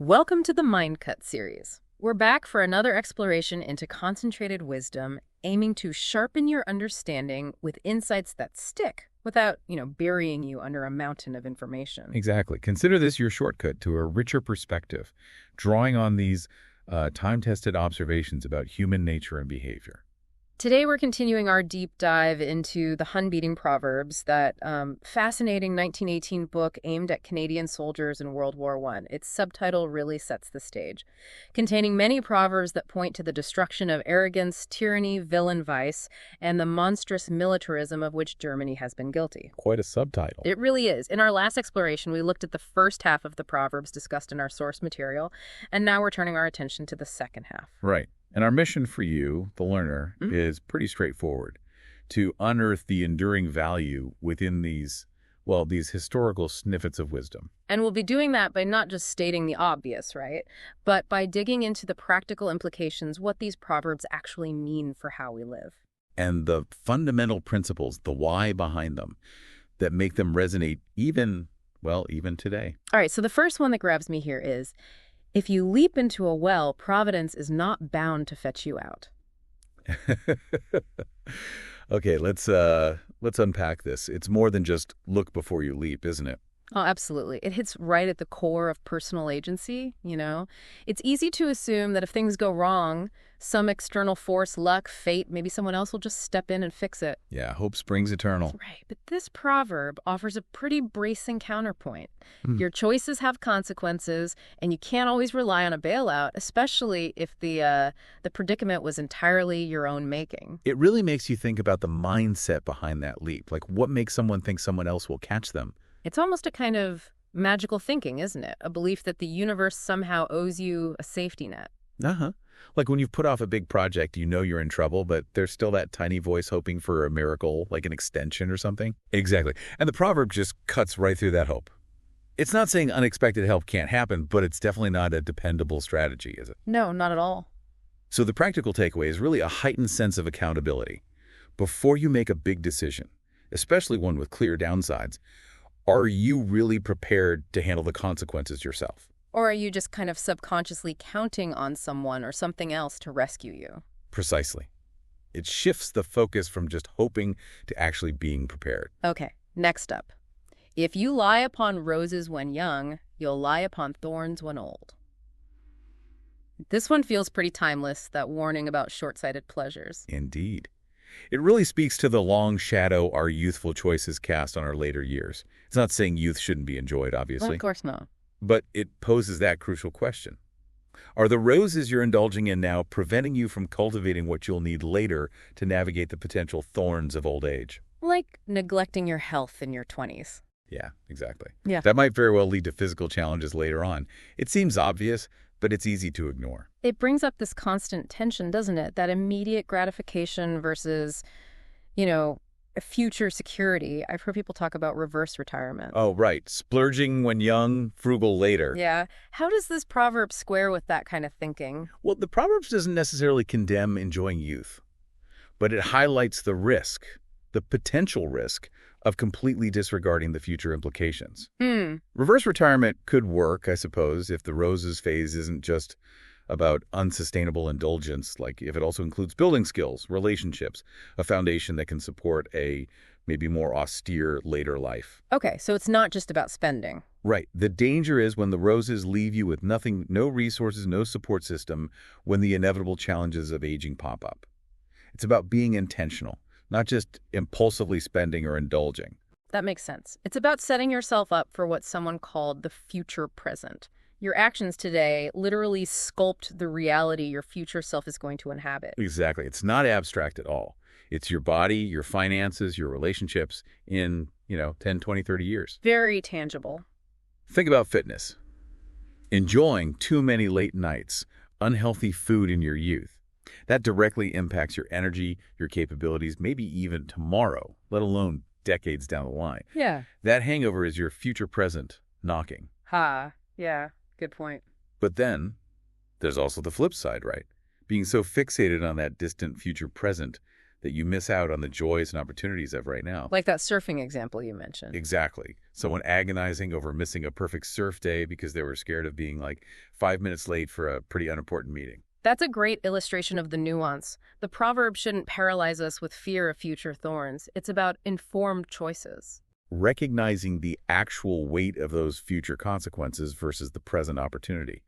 Welcome to the Mind Cut series. We're back for another exploration into concentrated wisdom, aiming to sharpen your understanding with insights that stick without, burying you under a mountain of information. Exactly. Consider this your shortcut to a richer perspective, drawing on these time-tested observations about human nature and behavior. Today we're continuing our deep dive into the Hunn-Beating Proverbs, that fascinating 1918 book aimed at Canadian soldiers in World War I. Its subtitle really sets the stage, containing many proverbs that point to the destruction of arrogance, tyranny, villain vice, and the monstrous militarism of which Germany has been guilty. Quite a subtitle. It really is. In our last exploration, we looked at the first half of the Proverbs discussed in our source material, and now we're turning our attention to the second half. Right. And our mission for you, the learner, is pretty straightforward: to unearth the enduring value within these historical snippets of wisdom. And we'll be doing that by not just stating the obvious, right? But by digging into the practical implications, what these proverbs actually mean for how we live. And the fundamental principles, the why behind them, that make them resonate even today. All right, so the first one that grabs me here is, if you leap into a well, providence is not bound to fetch you out. Okay, let's unpack this. It's more than just look before you leap, isn't it? Oh, absolutely. It hits right at the core of personal agency, It's easy to assume that if things go wrong, some external force, luck, fate, maybe someone else will just step in and fix it. Yeah, hope springs eternal. That's right. But this proverb offers a pretty bracing counterpoint. Your choices have consequences, and you can't always rely on a bailout, especially if the predicament was entirely your own making. It really makes you think about the mindset behind that leap. Like, what makes someone think someone else will catch them? It's almost a kind of magical thinking, isn't it? A belief that the universe somehow owes you a safety net. Like when you've put off a big project, you're in trouble, but there's still that tiny voice hoping for a miracle, like an extension or something. Exactly. And the proverb just cuts right through that hope. It's not saying unexpected help can't happen, but it's definitely not a dependable strategy, is it? No, not at all. So the practical takeaway is really a heightened sense of accountability. Before you make a big decision, especially one with clear downsides, are you really prepared to handle the consequences yourself? Or are you just kind of subconsciously counting on someone or something else to rescue you? Precisely. It shifts the focus from just hoping to actually being prepared. Okay, next up. If you lie upon roses when young, you'll lie upon thorns when old. This one feels pretty timeless, that warning about short-sighted pleasures. Indeed. It really speaks to the long shadow our youthful choices cast on our later years. It's not saying youth shouldn't be enjoyed, obviously. Well, of course not. But it poses that crucial question. Are the roses you're indulging in now preventing you from cultivating what you'll need later to navigate the potential thorns of old age? Like neglecting your health in your 20s. Yeah, exactly. Yeah. That might very well lead to physical challenges later on. It seems obvious, but it's easy to ignore. It brings up this constant tension, doesn't it? That immediate gratification versus, a future security. I've heard people talk about reverse retirement. Oh, right. Splurging when young, frugal later. Yeah. How does this proverb square with that kind of thinking? Well, the Proverbs doesn't necessarily condemn enjoying youth, but it highlights the risk, the potential risk, of completely disregarding the future implications. Reverse retirement could work, I suppose, if the roses phase isn't just about unsustainable indulgence, like if it also includes building skills, relationships, a foundation that can support a maybe more austere later life. Okay, so it's not just about spending. Right. The danger is when the roses leave you with nothing, no resources, no support system, when the inevitable challenges of aging pop up. It's about being intentional, not just impulsively spending or indulging. That makes sense. It's about setting yourself up for what someone called the future present. Your actions today literally sculpt the reality your future self is going to inhabit. Exactly. It's not abstract at all. It's your body, your finances, your relationships in, 10, 20, 30 years. Very tangible. Think about fitness. Enjoying too many late nights, unhealthy food in your youth. That directly impacts your energy, your capabilities, maybe even tomorrow, let alone decades down the line. Yeah. That hangover is your future present knocking. Yeah. Good point. But then there's also the flip side, right? Being so fixated on that distant future present that you miss out on the joys and opportunities of right now. Like that surfing example you mentioned. Exactly. Someone agonizing over missing a perfect surf day because they were scared of being like 5 minutes late for a pretty unimportant meeting. That's a great illustration of the nuance. The proverb shouldn't paralyze us with fear of future thorns. It's about informed choices. Recognizing the actual weight of those future consequences versus the present opportunity.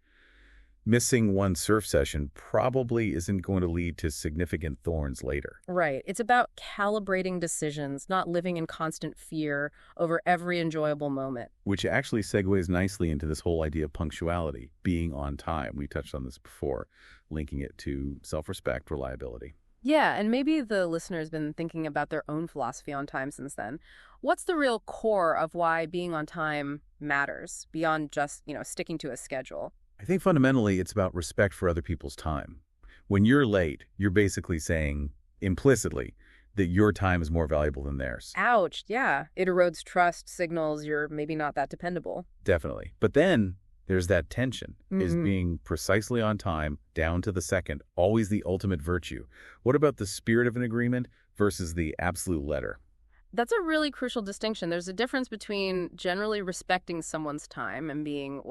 Missing one surf session probably isn't going to lead to significant thorns later. Right. It's about calibrating decisions, not living in constant fear over every enjoyable moment. Which actually segues nicely into this whole idea of punctuality, being on time. We touched on this before, linking it to self-respect, reliability. Yeah, and maybe the listener's been thinking about their own philosophy on time since then. What's the real core of why being on time matters, beyond just, sticking to a schedule? I think fundamentally it's about respect for other people's time. When you're late, you're basically saying, implicitly, that your time is more valuable than theirs. Ouch, yeah. It erodes trust, signals you're maybe not that dependable. Definitely. But then there's that tension. Is being precisely on time, down to the second, always the ultimate virtue? What about the spirit of an agreement versus the absolute letter? That's a really crucial distinction. There's a difference between generally respecting someone's time and being,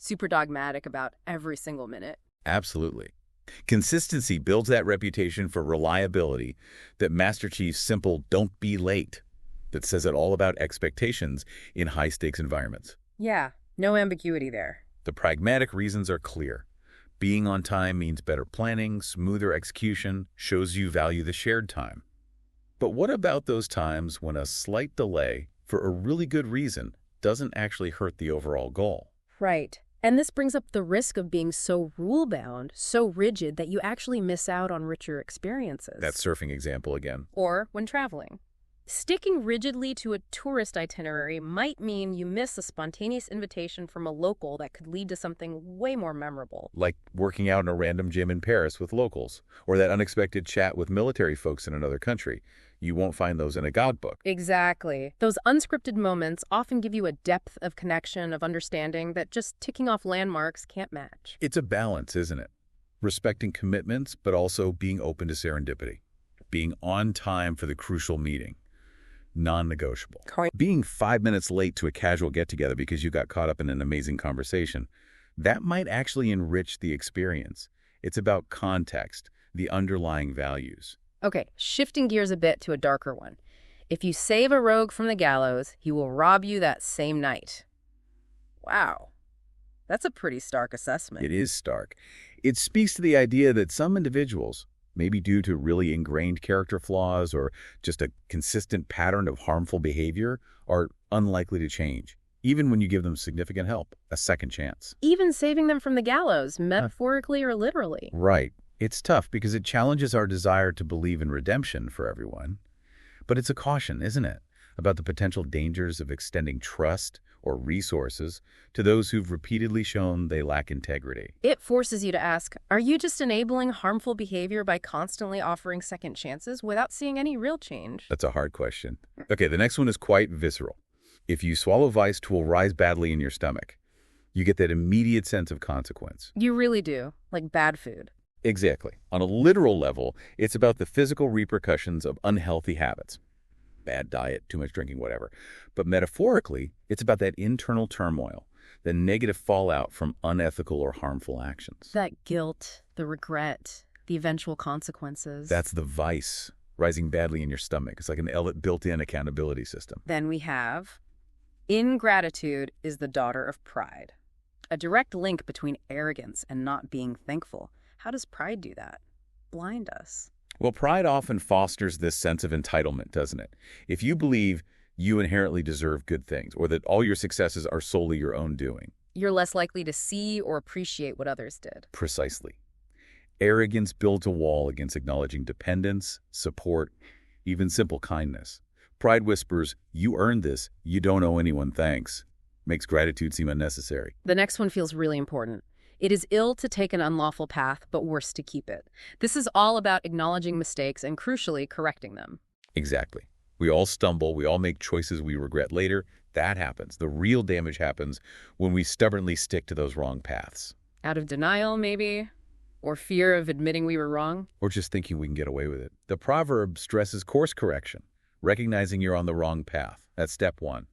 super dogmatic about every single minute. Absolutely. Consistency builds that reputation for reliability that Master Chief's simple "don't be late" that says it all about expectations in high-stakes environments. Yeah, no ambiguity there. The pragmatic reasons are clear. Being on time means better planning, smoother execution, shows you value the shared time. But what about those times when a slight delay, for a really good reason, doesn't actually hurt the overall goal? Right. And this brings up the risk of being so rule-bound, so rigid, that you actually miss out on richer experiences. That surfing example again. Or when traveling. Sticking rigidly to a tourist itinerary might mean you miss a spontaneous invitation from a local that could lead to something way more memorable. Like working out in a random gym in Paris with locals, or that unexpected chat with military folks in another country. You won't find those in a guidebook. Exactly. Those unscripted moments often give you a depth of connection, of understanding that just ticking off landmarks can't match. It's a balance, isn't it? Respecting commitments, but also being open to serendipity. Being on time for the crucial meeting. Non-negotiable. Being 5 minutes late to a casual get-together because you got caught up in an amazing conversation, that might actually enrich the experience. It's about context, the underlying values. Okay, shifting gears a bit to a darker one. If you save a rogue from the gallows, he will rob you that same night. Wow. That's a pretty stark assessment. It is stark. It speaks to the idea that some individuals, maybe due to really ingrained character flaws or just a consistent pattern of harmful behavior, are unlikely to change, even when you give them significant help, a second chance. Even saving them from the gallows, metaphorically or literally. Right. It's tough because it challenges our desire to believe in redemption for everyone. But it's a caution, isn't it, about the potential dangers of extending trust or resources to those who've repeatedly shown they lack integrity. It forces you to ask, are you just enabling harmful behavior by constantly offering second chances without seeing any real change? That's a hard question. Okay, the next one is quite visceral. If you swallow vice, 'twill rise badly in your stomach. You get that immediate sense of consequence. You really do, like bad food. Exactly. On a literal level, it's about the physical repercussions of unhealthy habits. Bad diet, too much drinking, whatever. But metaphorically, it's about that internal turmoil, the negative fallout from unethical or harmful actions. That guilt, the regret, the eventual consequences. That's the vice, rising badly in your stomach. It's like an built-in accountability system. Then we have ingratitude is the daughter of pride. A direct link between arrogance and not being thankful. How does pride do that? Blind us. Well, pride often fosters this sense of entitlement, doesn't it? If you believe you inherently deserve good things or that all your successes are solely your own doing. You're less likely to see or appreciate what others did. Precisely. Arrogance builds a wall against acknowledging dependence, support, even simple kindness. Pride whispers, you earned this, you don't owe anyone thanks. Makes gratitude seem unnecessary. The next one feels really important. It is ill to take an unlawful path, but worse to keep it. This is all about acknowledging mistakes and, crucially, correcting them. Exactly. We all stumble. We all make choices we regret later. That happens. The real damage happens when we stubbornly stick to those wrong paths. Out of denial, maybe? Or fear of admitting we were wrong? Or just thinking we can get away with it. The proverb stresses course correction, recognizing you're on the wrong path. That's step one.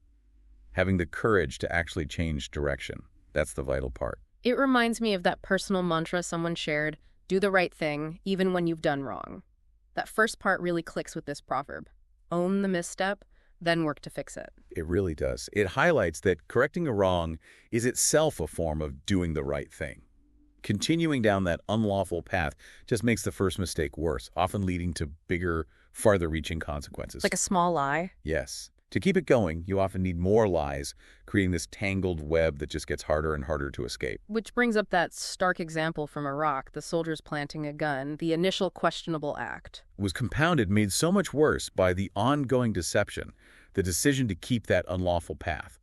Having the courage to actually change direction. That's the vital part. It reminds me of that personal mantra someone shared, do the right thing, even when you've done wrong. That first part really clicks with this proverb. Own the misstep, then work to fix it. It really does. It highlights that correcting a wrong is itself a form of doing the right thing. Continuing down that unlawful path just makes the first mistake worse, often leading to bigger, farther-reaching consequences. Like a small lie? Yes. To keep it going, you often need more lies, creating this tangled web that just gets harder and harder to escape. Which brings up that stark example from Iraq, the soldiers planting a gun, the initial questionable act. It was compounded, made so much worse by the ongoing deception, the decision to keep that unlawful path.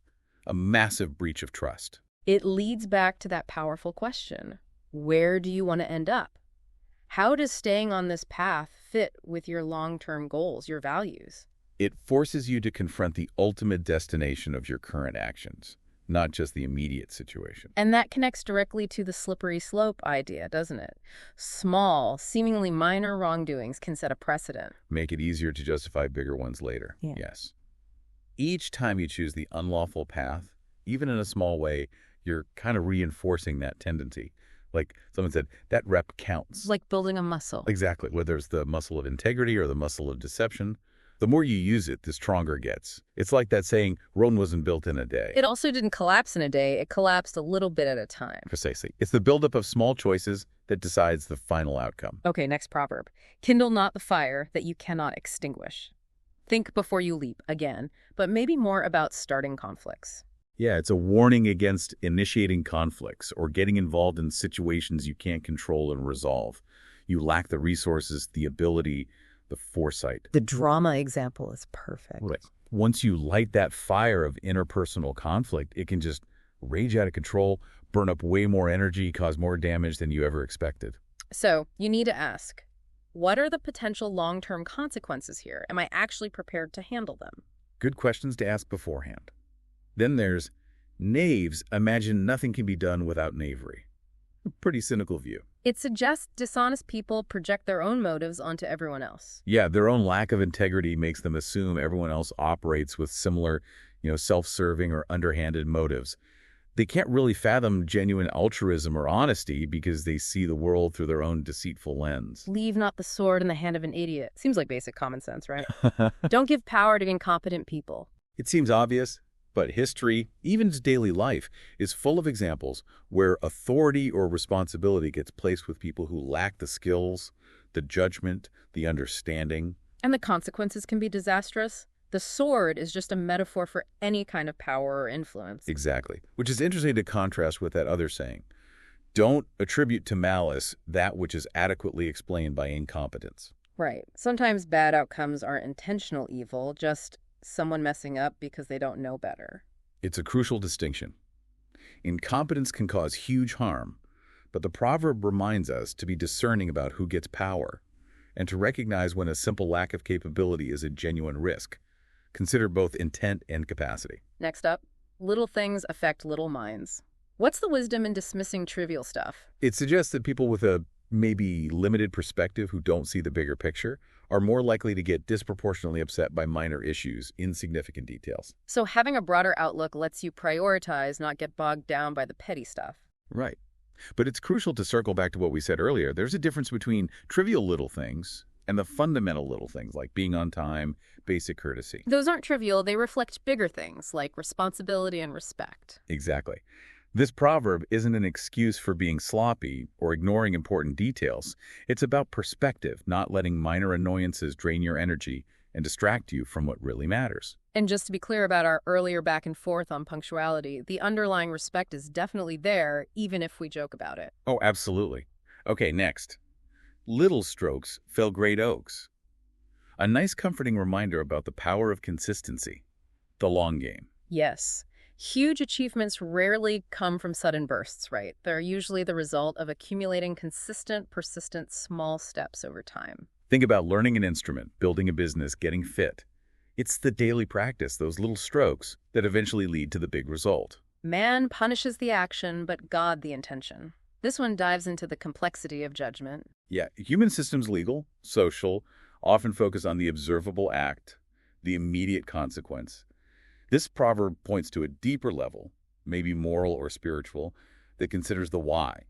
A massive breach of trust. It leads back to that powerful question. Where do you want to end up? How does staying on this path fit with your long-term goals, your values? It forces you to confront the ultimate destination of your current actions, not just the immediate situation. And that connects directly to the slippery slope idea, doesn't it? Small, seemingly minor wrongdoings can set a precedent. Make it easier to justify bigger ones later. Yeah. Yes. Each time you choose the unlawful path, even in a small way, you're kind of reinforcing that tendency. Like someone said, that rep counts. It's like building a muscle. Exactly. Whether it's the muscle of integrity or the muscle of deception, the more you use it, the stronger it gets. It's like that saying, Rome wasn't built in a day. It also didn't collapse in a day. It collapsed a little bit at a time. Precisely. It's the buildup of small choices that decides the final outcome. Okay, next proverb. Kindle not the fire that you cannot extinguish. Think before you leap, again, but maybe more about starting conflicts. Yeah, it's a warning against initiating conflicts or getting involved in situations you can't control and resolve. You lack the resources, the ability, the foresight. The drama example is perfect. Right. Once you light that fire of interpersonal conflict, it can just rage out of control, burn up way more energy, cause more damage than you ever expected. So, you need to ask, what are the potential long-term consequences here? Am I actually prepared to handle them? Good questions to ask beforehand. Then there's knaves imagine nothing can be done without knavery. A pretty cynical view. It suggests dishonest people project their own motives onto everyone else. Yeah, their own lack of integrity makes them assume everyone else operates with similar, self-serving or underhanded motives. They can't really fathom genuine altruism or honesty because they see the world through their own deceitful lens. Leave not the sword in the hand of an idiot. Seems like basic common sense, right? Don't give power to incompetent people. It seems obvious, but history, even daily life, is full of examples where authority or responsibility gets placed with people who lack the skills, the judgment, the understanding. And the consequences can be disastrous. The sword is just a metaphor for any kind of power or influence. Exactly. Which is interesting to contrast with that other saying. Don't attribute to malice that which is adequately explained by incompetence. Right. Sometimes bad outcomes aren't intentional evil, just someone messing up because they don't know better. It's a crucial distinction. Incompetence can cause huge harm, but the proverb reminds us to be discerning about who gets power and to recognize when a simple lack of capability is a genuine risk. Consider both intent and capacity. Next up, little things affect little minds. What's the wisdom in dismissing trivial stuff? It suggests that people with a maybe limited perspective who don't see the bigger picture are more likely to get disproportionately upset by minor issues, insignificant details. So having a broader outlook lets you prioritize, not get bogged down by the petty stuff. Right. But it's crucial to circle back to what we said earlier. There's a difference between trivial little things and the fundamental little things like being on time, basic courtesy. Those aren't trivial. They reflect bigger things like responsibility and respect. Exactly. This proverb isn't an excuse for being sloppy or ignoring important details. It's about perspective, not letting minor annoyances drain your energy and distract you from what really matters. And just to be clear about our earlier back and forth on punctuality, the underlying respect is definitely there, even if we joke about it. Oh, absolutely. Okay, next. Little strokes fell great oaks. A nice comforting reminder about the power of consistency, the long game. Yes. Huge achievements rarely come from sudden bursts, right? They're usually the result of accumulating consistent, persistent, small steps over time. Think about learning an instrument, building a business, getting fit. It's the daily practice, those little strokes, that eventually lead to the big result. Man punishes the action, but God the intention. This one dives into the complexity of judgment. Yeah, human systems, legal, social, often focus on the observable act, the immediate consequence. This proverb points to a deeper level, maybe moral or spiritual, that considers the why,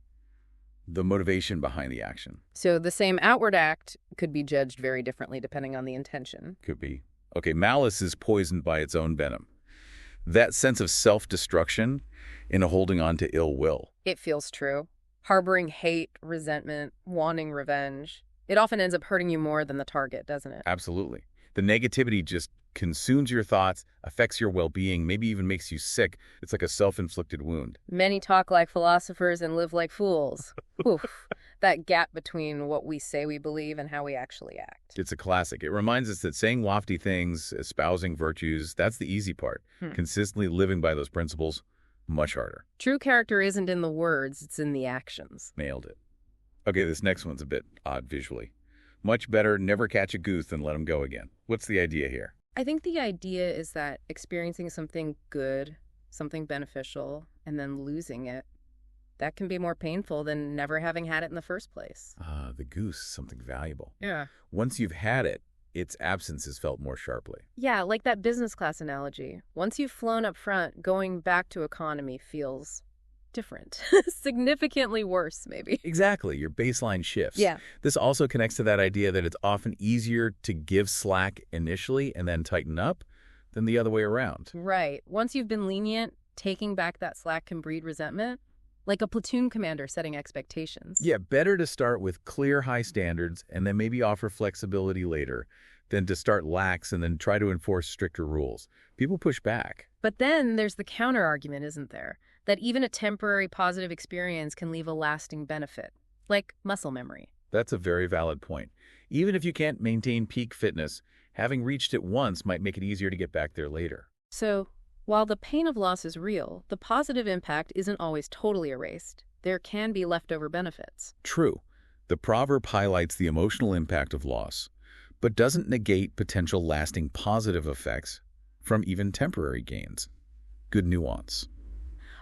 the motivation behind the action. So the same outward act could be judged very differently depending on the intention. Could be. Okay, malice is poisoned by its own venom. That sense of self-destruction in holding on to ill will. It feels true. Harboring hate, resentment, wanting revenge. It often ends up hurting you more than the target, doesn't it? Absolutely. The negativity just consumes your thoughts, affects your well-being, maybe even makes you sick. It's like a self-inflicted wound. Many talk like philosophers and live like fools. Oof. That gap between what we say we believe and how we actually act. It's a classic. It reminds us that saying lofty things, espousing virtues, that's the easy part. Consistently living by those principles, much harder. True character isn't in the words, it's in the actions. Nailed it. Okay, this next one's a bit odd visually. Much better never catch a goose than let him go again. What's the idea here? I think the idea is that experiencing something good, something beneficial, and then losing it, that can be more painful than never having had it in the first place. The goose, something valuable. Yeah. Once you've had it, its absence is felt more sharply. Yeah, like that business class analogy. Once you've flown up front, going back to economy feels different. Significantly worse, maybe. Exactly. Your baseline shifts. Yeah. This also connects to that idea that it's often easier to give slack initially and then tighten up than the other way around. Right. Once you've been lenient, taking back that slack can breed resentment. Like a platoon commander setting expectations. Yeah, better to start with clear high standards and then maybe offer flexibility later than to start lax and then try to enforce stricter rules. People push back. But then there's the counter-argument, isn't there? That even a temporary positive experience can leave a lasting benefit, like muscle memory. That's a very valid point. Even if you can't maintain peak fitness, having reached it once might make it easier to get back there later. So, while the pain of loss is real, the positive impact isn't always totally erased. There can be leftover benefits. True. The proverb highlights the emotional impact of loss, but doesn't negate potential lasting positive effects from even temporary gains. Good nuance.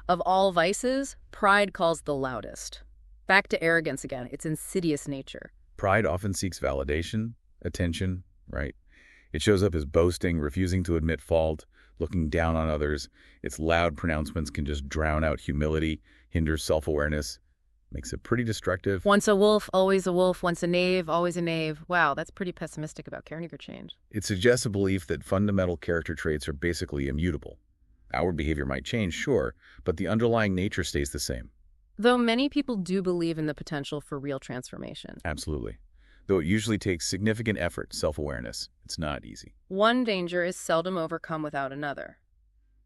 Of all vices, pride calls the loudest. Back to arrogance again, its insidious nature. Pride often seeks validation, attention, right? It shows up as boasting, refusing to admit fault, looking down on others. Its loud pronouncements can just drown out humility, hinder self-awareness, makes it pretty destructive. Once a wolf, always a wolf. Once a knave, always a knave. Wow, that's pretty pessimistic about character change. It suggests a belief that fundamental character traits are basically immutable. Outward behavior might change, sure, but the underlying nature stays the same. Though many people do believe in the potential for real transformation. Absolutely. Though it usually takes significant effort, self-awareness. It's not easy. One danger is seldom overcome without another.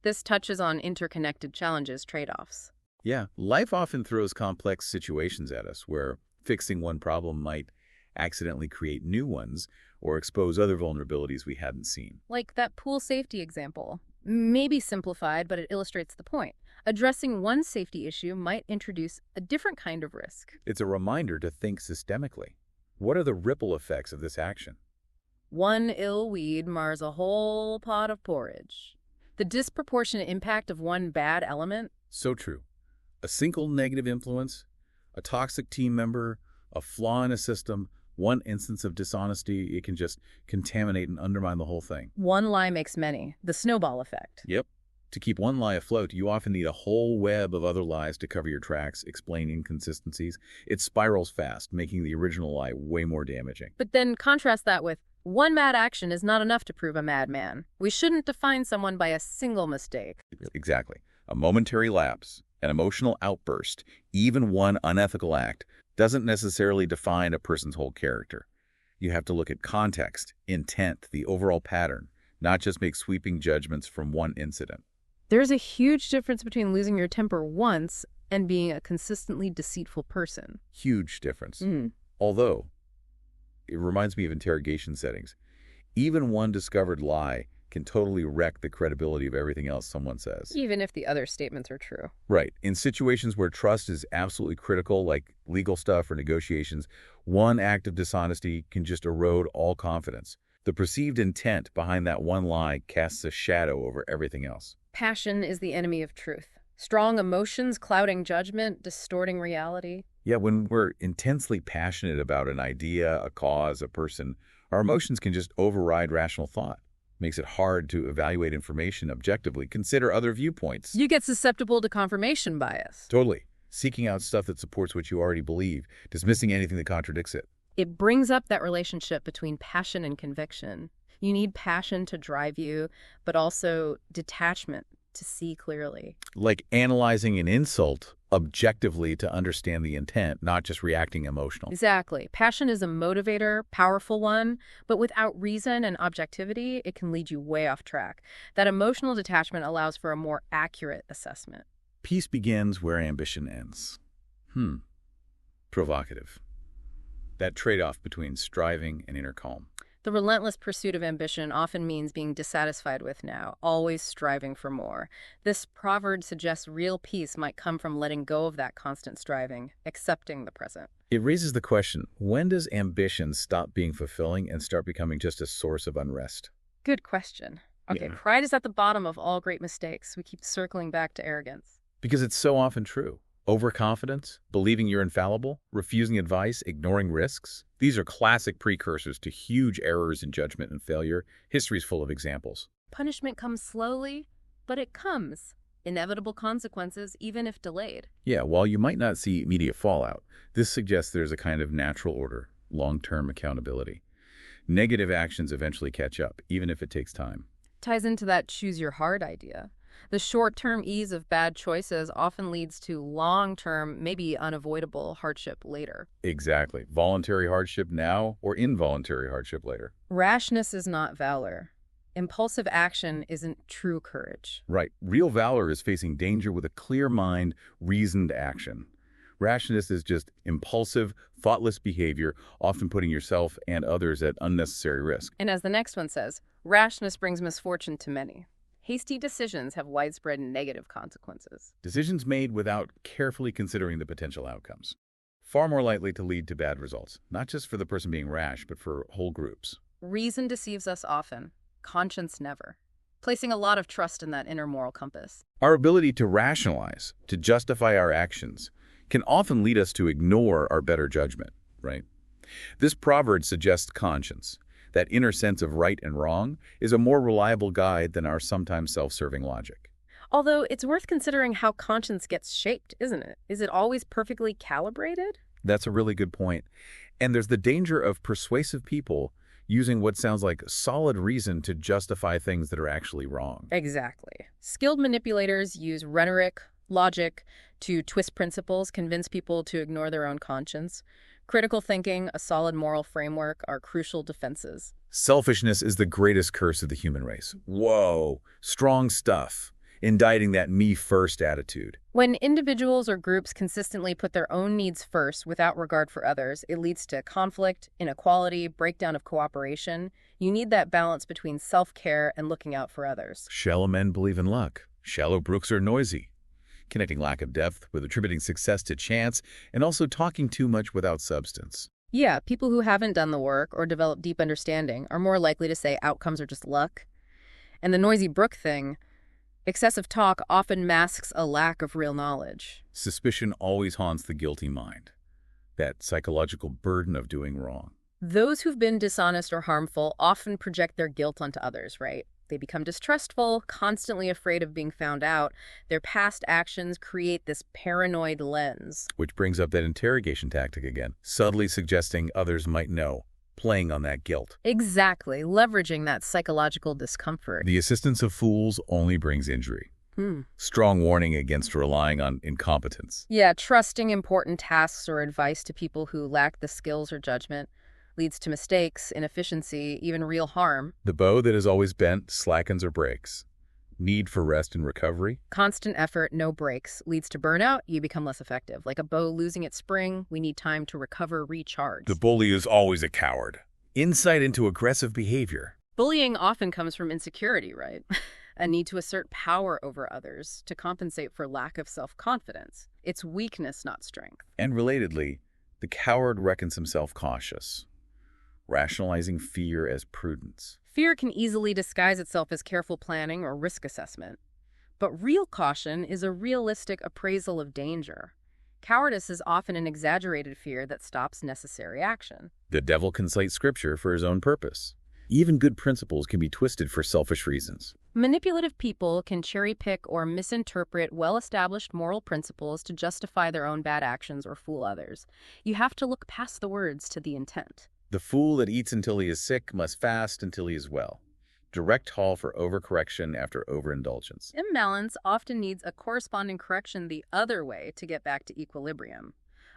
This touches on interconnected challenges, trade-offs. Yeah, life often throws complex situations at us where fixing one problem might accidentally create new ones or expose other vulnerabilities we hadn't seen. Like that pool safety example. Maybe simplified, but it illustrates the point. Addressing one safety issue might introduce a different kind of risk. It's a reminder to think systemically. What are the ripple effects of this action? One ill weed mars a whole pot of porridge. The disproportionate impact of one bad element. So true. A single negative influence, a toxic team member, a flaw in a system, one instance of dishonesty, it can just contaminate and undermine the whole thing. One lie makes many. The snowball effect. Yep. To keep one lie afloat, you often need a whole web of other lies to cover your tracks, explain inconsistencies. It spirals fast, making the original lie way more damaging. But then contrast that with one bad action is not enough to prove a madman. We shouldn't define someone by a single mistake. Exactly. A momentary lapse, an emotional outburst, even one unethical act, doesn't necessarily define a person's whole character. You have to look at context, intent, the overall pattern, not just make sweeping judgments from one incident. There's a huge difference between losing your temper once and being a consistently deceitful person. Huge difference. Although, it reminds me of interrogation settings. Even one discovered lie can totally wreck the credibility of everything else someone says. Even if the other statements are true. Right. In situations where trust is absolutely critical, like legal stuff or negotiations, one act of dishonesty can just erode all confidence. The perceived intent behind that one lie casts a shadow over everything else. Passion is the enemy of truth. Strong emotions clouding judgment, distorting reality. Yeah, when we're intensely passionate about an idea, a cause, a person, our emotions can just override rational thought. Makes it hard to evaluate information objectively, consider other viewpoints. You get susceptible to confirmation bias. Totally. Seeking out stuff that supports what you already believe, dismissing anything that contradicts it. It brings up that relationship between passion and conviction. You need passion to drive you, but also detachment to see clearly. Like analyzing an insult objectively to understand the intent, not just reacting emotionally. Exactly. Passion is a motivator, powerful one, but without reason and objectivity, it can lead you way off track. That emotional detachment allows for a more accurate assessment. Peace begins where ambition ends. Provocative. That trade-off between striving and inner calm. The relentless pursuit of ambition often means being dissatisfied with now, always striving for more. This proverb suggests real peace might come from letting go of that constant striving, accepting the present. It raises the question, when does ambition stop being fulfilling and start becoming just a source of unrest? Good question. Okay, Pride is at the bottom of all great mistakes. We keep circling back to arrogance. Because it's so often true. Overconfidence, believing you're infallible, refusing advice, ignoring risks. These are classic precursors to huge errors in judgment and failure. History's full of examples. Punishment comes slowly, but it comes. Inevitable consequences, even if delayed. Yeah, while you might not see immediate fallout, this suggests there's a kind of natural order, long-term accountability. Negative actions eventually catch up, even if it takes time. Ties into that choose your heart idea. The short-term ease of bad choices often leads to long-term, maybe unavoidable hardship later. Exactly. Voluntary hardship now or involuntary hardship later. Rashness is not valor. Impulsive action isn't true courage. Right. Real valor is facing danger with a clear mind, reasoned action. Rashness is just impulsive, thoughtless behavior, often putting yourself and others at unnecessary risk. And as the next one says, rashness brings misfortune to many. Hasty decisions have widespread negative consequences. Decisions made without carefully considering the potential outcomes. Far more likely to lead to bad results, not just for the person being rash, but for whole groups. Reason deceives us often, conscience never, placing a lot of trust in that inner moral compass. Our ability to rationalize, to justify our actions, can often lead us to ignore our better judgment, right? This proverb suggests conscience. That inner sense of right and wrong is a more reliable guide than our sometimes self-serving logic. Although it's worth considering how conscience gets shaped, isn't it? Is it always perfectly calibrated? That's a really good point. And there's the danger of persuasive people using what sounds like solid reason to justify things that are actually wrong. Exactly. Skilled manipulators use rhetoric, logic to twist principles, convince people to ignore their own conscience. Critical thinking, a solid moral framework are crucial defenses. Selfishness is the greatest curse of the human race. Whoa, strong stuff. Indicting that me-first attitude. When individuals or groups consistently put their own needs first without regard for others, it leads to conflict, inequality, breakdown of cooperation. You need that balance between self-care and looking out for others. Shallow men believe in luck. Shallow brooks are noisy. Connecting lack of depth with attributing success to chance, and also talking too much without substance. Yeah, people who haven't done the work or developed deep understanding are more likely to say outcomes are just luck. And the noisy brook thing, excessive talk often masks a lack of real knowledge. Suspicion always haunts the guilty mind. That psychological burden of doing wrong. Those who've been dishonest or harmful often project their guilt onto others, right? They become distrustful, constantly afraid of being found out. Their past actions create this paranoid lens. Which brings up that interrogation tactic again, subtly suggesting others might know, playing on that guilt. Exactly, leveraging that psychological discomfort. The assistance of fools only brings injury. Strong warning against relying on incompetence. Yeah, trusting important tasks or advice to people who lack the skills or judgment leads to mistakes, inefficiency, even real harm. The bow that is always bent slackens or breaks. Need for rest and recovery. Constant effort, no breaks, leads to burnout. You become less effective. Like a bow losing its spring, we need time to recover, recharge. The bully is always a coward. Insight into aggressive behavior. Bullying often comes from insecurity, right? A need to assert power over others to compensate for lack of self-confidence. It's weakness, not strength. And relatedly, the coward reckons himself cautious, rationalizing fear as prudence. Fear can easily disguise itself as careful planning or risk assessment. But real caution is a realistic appraisal of danger. Cowardice is often an exaggerated fear that stops necessary action. The devil can cite scripture for his own purpose. Even good principles can be twisted for selfish reasons. Manipulative people can cherry-pick or misinterpret well-established moral principles to justify their own bad actions or fool others. You have to look past the words to the intent. The fool that eats until he is sick must fast until he is well. Direct call for overcorrection after overindulgence. Imbalance often needs a corresponding correction the other way to get back to equilibrium.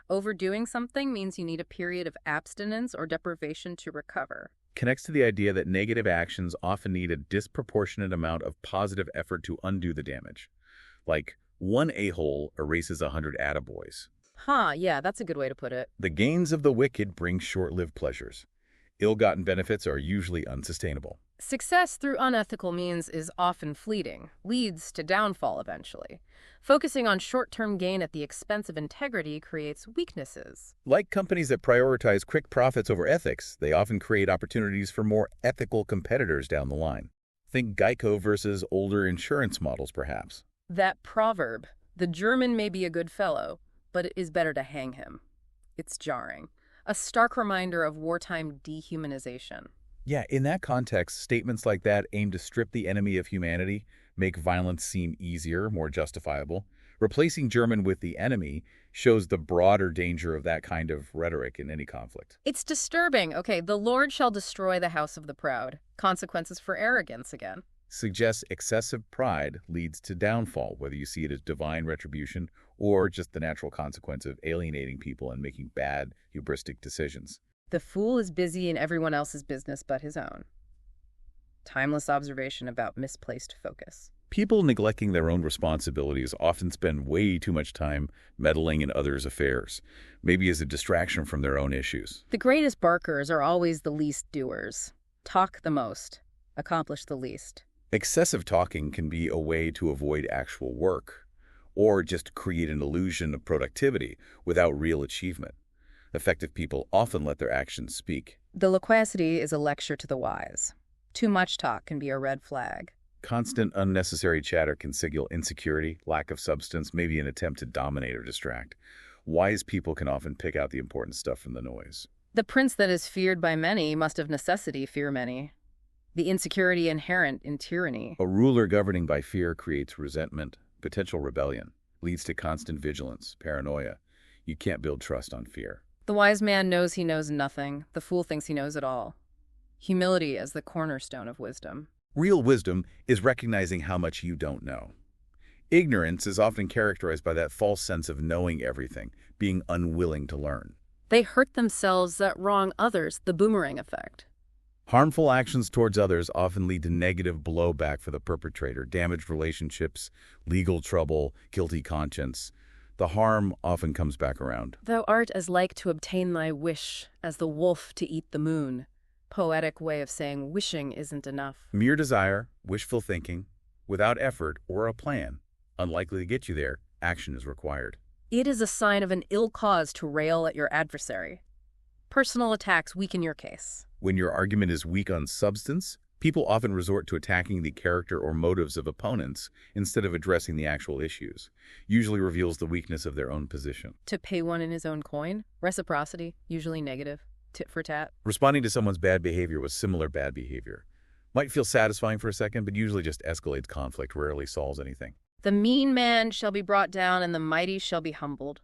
Overdoing something means you need a period of abstinence or deprivation to recover. Connects to the idea that negative actions often need a disproportionate amount of positive effort to undo the damage. Like, one a-hole erases 100 attaboys. Yeah, that's a good way to put it. The gains of the wicked bring short-lived pleasures. Ill-gotten benefits are usually unsustainable. Success through unethical means is often fleeting, leads to downfall eventually. Focusing on short-term gain at the expense of integrity creates weaknesses. Like companies that prioritize quick profits over ethics, they often create opportunities for more ethical competitors down the line. Think Geico versus older insurance models, perhaps. That proverb, the German may be a good fellow, but it is better to hang him. It's jarring. A stark reminder of wartime dehumanization. Yeah, in that context, statements like that aim to strip the enemy of humanity, make violence seem easier, more justifiable. Replacing German with the enemy shows the broader danger of that kind of rhetoric in any conflict. It's disturbing. Okay, the Lord shall destroy the house of the proud. Consequences for arrogance again. Suggests excessive pride leads to downfall, whether you see it as divine retribution or just the natural consequence of alienating people and making bad, hubristic decisions. The fool is busy in everyone else's business but his own. Timeless observation about misplaced focus. People neglecting their own responsibilities often spend way too much time meddling in others' affairs, maybe as a distraction from their own issues. The greatest barkers are always the least doers. Talk the most, accomplish the least. Excessive talking can be a way to avoid actual work, or just create an illusion of productivity without real achievement. Effective people often let their actions speak. The loquacity is a lecture to the wise. Too much talk can be a red flag. Constant unnecessary chatter can signal insecurity, lack of substance, maybe an attempt to dominate or distract. Wise people can often pick out the important stuff from the noise. The prince that is feared by many must of necessity fear many. The insecurity inherent in tyranny. A ruler governing by fear creates resentment, potential rebellion, leads to constant vigilance, paranoia. You can't build trust on fear. The wise man knows he knows nothing. The fool thinks he knows it all. Humility as the cornerstone of wisdom. Real wisdom is recognizing how much you don't know. Ignorance is often characterized by that false sense of knowing everything, being unwilling to learn. They hurt themselves that wrong others, the boomerang effect. Harmful actions towards others often lead to negative blowback for the perpetrator, damaged relationships, legal trouble, guilty conscience. The harm often comes back around. Thou art as like to obtain thy wish as the wolf to eat the moon. Poetic way of saying wishing isn't enough. Mere desire, wishful thinking, without effort or a plan, unlikely to get you there, action is required. It is a sign of an ill cause to rail at your adversary. Personal attacks weaken your case. When your argument is weak on substance, people often resort to attacking the character or motives of opponents instead of addressing the actual issues. Usually reveals the weakness of their own position. To pay one in his own coin. Reciprocity, usually negative. Tit for tat. Responding to someone's bad behavior with similar bad behavior. Might feel satisfying for a second, but usually just escalates conflict, rarely solves anything. The mean man shall be brought down and the mighty shall be humbled.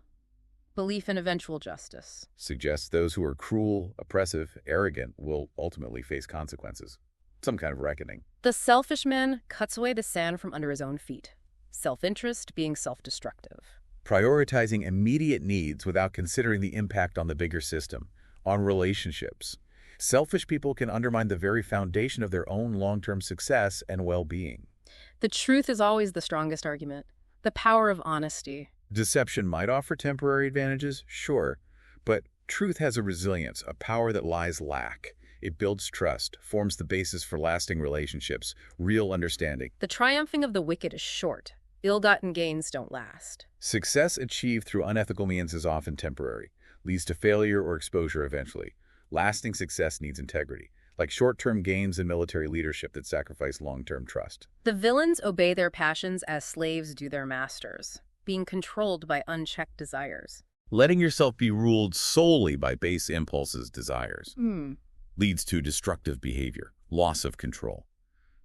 Belief in eventual justice. Suggests those who are cruel, oppressive, arrogant will ultimately face consequences. Some kind of reckoning. The selfish man cuts away the sand from under his own feet. Self-interest being self-destructive. Prioritizing immediate needs without considering the impact on the bigger system, on relationships. Selfish people can undermine the very foundation of their own long-term success and well-being. The truth is always the strongest argument. The power of honesty. Deception might offer temporary advantages, sure, but truth has a resilience, a power that lies lack. It builds trust, forms the basis for lasting relationships, real understanding. The triumphing of the wicked is short. Ill-gotten gains don't last. Success achieved through unethical means is often temporary, leads to failure or exposure eventually. Lasting success needs integrity, like short-term gains in military leadership that sacrifice long-term trust. The villains obey their passions as slaves do their masters, being controlled by unchecked desires. Letting yourself be ruled solely by base impulses, desires, leads to destructive behavior, loss of control.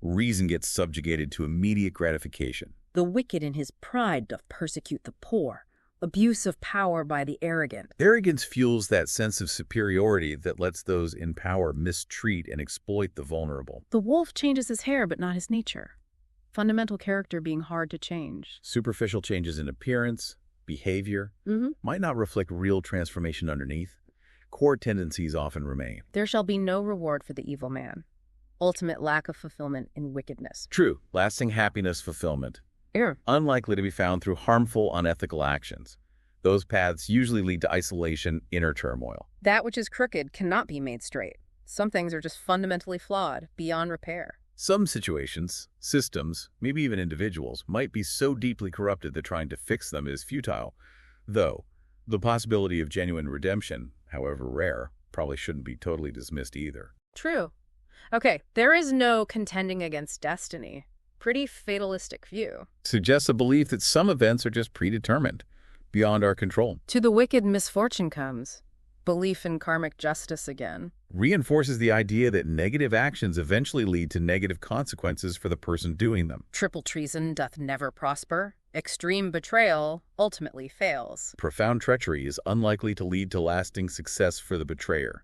Reason gets subjugated to immediate gratification. The wicked in his pride doth persecute the poor, abuse of power by the arrogant. Arrogance fuels that sense of superiority that lets those in power mistreat and exploit the vulnerable. The wolf changes his hair but not his nature. Fundamental character being hard to change. Superficial changes in appearance, behavior, might not reflect real transformation underneath. Core tendencies often remain. There shall be no reward for the evil man. Ultimate lack of fulfillment in wickedness. True, lasting happiness, fulfillment, unlikely to be found through harmful, unethical actions. Those paths usually lead to isolation, inner turmoil. That which is crooked cannot be made straight. Some things are just fundamentally flawed, beyond repair. Some situations, systems, maybe even individuals, might be so deeply corrupted that trying to fix them is futile. Though, the possibility of genuine redemption, however rare, probably shouldn't be totally dismissed either. True. Okay, there is no contending against destiny. Pretty fatalistic view. Suggests a belief that some events are just predetermined, beyond our control. To the wicked, misfortune comes. Belief in karmic justice again. Reinforces the idea that negative actions eventually lead to negative consequences for the person doing them. Triple treason doth never prosper. Extreme betrayal ultimately fails. Profound treachery is unlikely to lead to lasting success for the betrayer.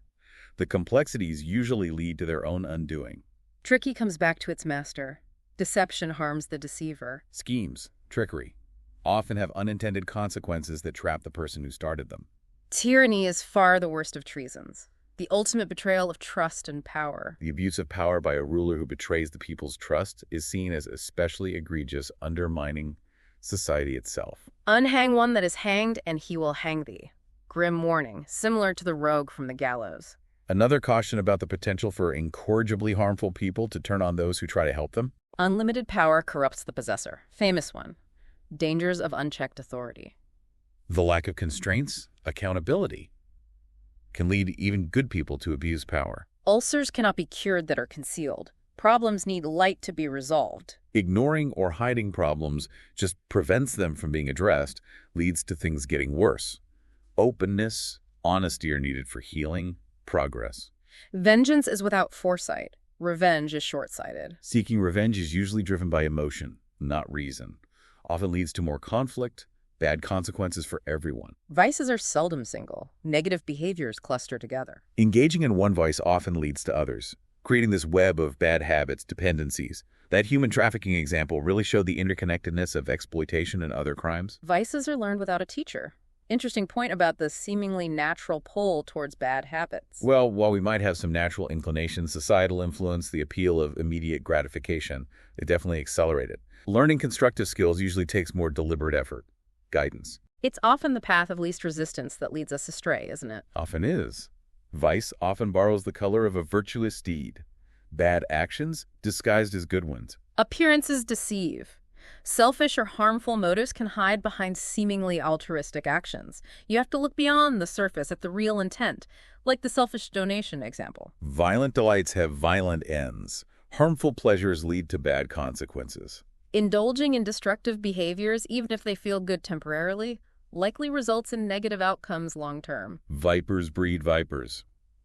The complexities usually lead to their own undoing. Tricky comes back to its master. Deception harms the deceiver. Schemes, trickery, often have unintended consequences that trap the person who started them. Tyranny is far the worst of treasons. The ultimate betrayal of trust and power. The abuse of power by a ruler who betrays the people's trust is seen as especially egregious, undermining society itself. Unhang one that is hanged, and he will hang thee. Grim warning, similar to the rogue from the gallows. Another caution about the potential for incorrigibly harmful people to turn on those who try to help them. Unlimited power corrupts the possessor. Famous one. Dangers of unchecked authority. The lack of constraints, accountability, can lead even good people to abuse power. Ulcers cannot be cured that are concealed. Problems need light to be resolved. Ignoring or hiding problems just prevents them from being addressed, leads to things getting worse. Openness, honesty are needed for healing, progress. Vengeance is without foresight. Revenge is short-sighted. Seeking revenge is usually driven by emotion, not reason. Often leads to more conflict, bad consequences for everyone. Vices are seldom single. Negative behaviors cluster together. Engaging in one vice often leads to others, creating this web of bad habits, dependencies. That human trafficking example really showed the interconnectedness of exploitation and other crimes. Vices are learned without a teacher. Interesting point about the seemingly natural pull towards bad habits. Well, while we might have some natural inclinations, societal influence, the appeal of immediate gratification, they definitely accelerate it. Learning constructive skills usually takes more deliberate effort, guidance. It's often the path of least resistance that leads us astray, isn't it? Often is. Vice often borrows the color of a virtuous deed. Bad actions disguised as good ones. Appearances deceive. Selfish or harmful motives can hide behind seemingly altruistic actions. You have to look beyond the surface at the real intent, like the selfish donation example. Violent delights have violent ends. Harmful pleasures lead to bad consequences. Indulging in destructive behaviors, even if they feel good temporarily, likely results in negative outcomes long-term. Vipers breed vipers.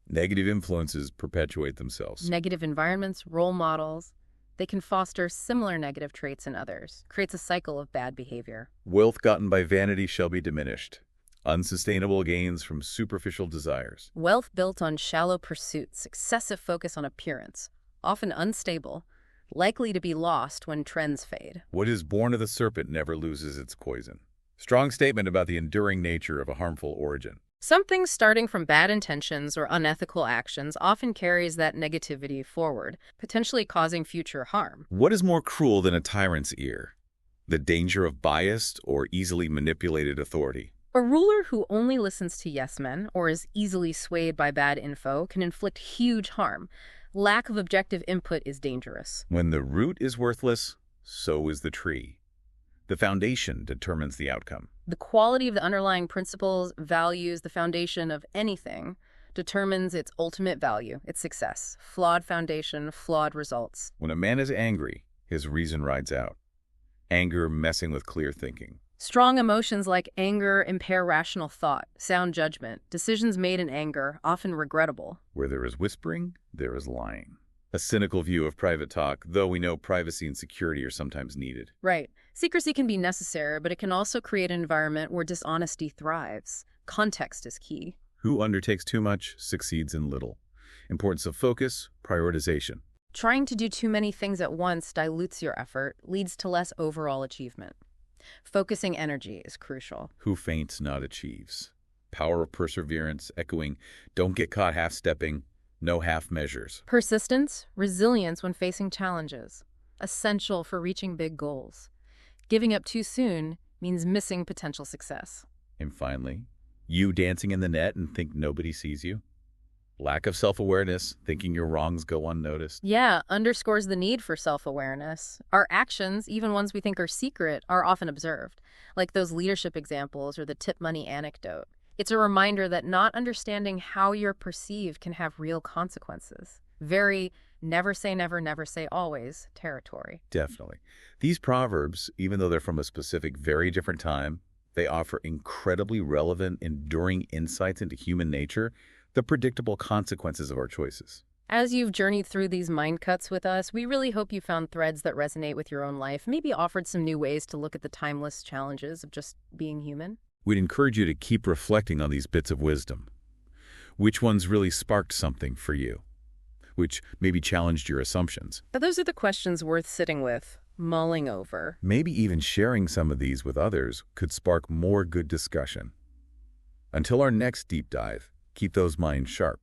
Negative influences perpetuate themselves. Negative environments, role models, they can foster similar negative traits in others. Creates a cycle of bad behavior. Wealth gotten by vanity shall be diminished. Unsustainable gains from superficial desires. Wealth built on shallow pursuits, excessive focus on appearance, often unstable, likely to be lost when trends fade. What is born of the serpent never loses its poison. Strong statement about the enduring nature of a harmful origin. Something starting from bad intentions or unethical actions often carries that negativity forward, potentially causing future harm. What is more cruel than a tyrant's ear? The danger of biased or easily manipulated authority. A ruler who only listens to yes men or is easily swayed by bad info can inflict huge harm. Lack of objective input is dangerous. When the root is worthless, so is the tree. The foundation determines the outcome. The quality of the underlying principles, values, the foundation of anything determines its ultimate value, its success. Flawed foundation, flawed results. When a man is angry, his reason rides out. Anger messing with clear thinking. Strong emotions like anger impair rational thought, sound judgment. Decisions made in anger, often regrettable. Where there is whispering, there is lying. A cynical view of private talk, though we know privacy and security are sometimes needed. Right. Secrecy can be necessary, but it can also create an environment where dishonesty thrives. Context is key. Who undertakes too much succeeds in little. Importance of focus, prioritization. Trying to do too many things at once dilutes your effort, leads to less overall achievement. Focusing energy is crucial. Who faints not achieves. Power of perseverance, echoing, don't get caught half-stepping, no half measures. Persistence, resilience when facing challenges. Essential for reaching big goals. Giving up too soon means missing potential success. And finally, you dancing in the net and think nobody sees you. Lack of self-awareness, thinking your wrongs go unnoticed. Yeah, underscores the need for self-awareness. Our actions, even ones we think are secret, are often observed, like those leadership examples or the tip money anecdote. It's a reminder that not understanding how you're perceived can have real consequences. Very never say never, never say always territory. Definitely. These proverbs, even though they're from a specific, very different time, they offer incredibly relevant, enduring insights into human nature, the predictable consequences of our choices. As you've journeyed through these mind cuts with us, we really hope you found threads that resonate with your own life, maybe offered some new ways to look at the timeless challenges of just being human. We'd encourage you to keep reflecting on these bits of wisdom. Which ones really sparked something for you? Which maybe challenged your assumptions? But those are the questions worth sitting with, mulling over. Maybe even sharing some of these with others could spark more good discussion. Until our next deep dive, keep those minds sharp.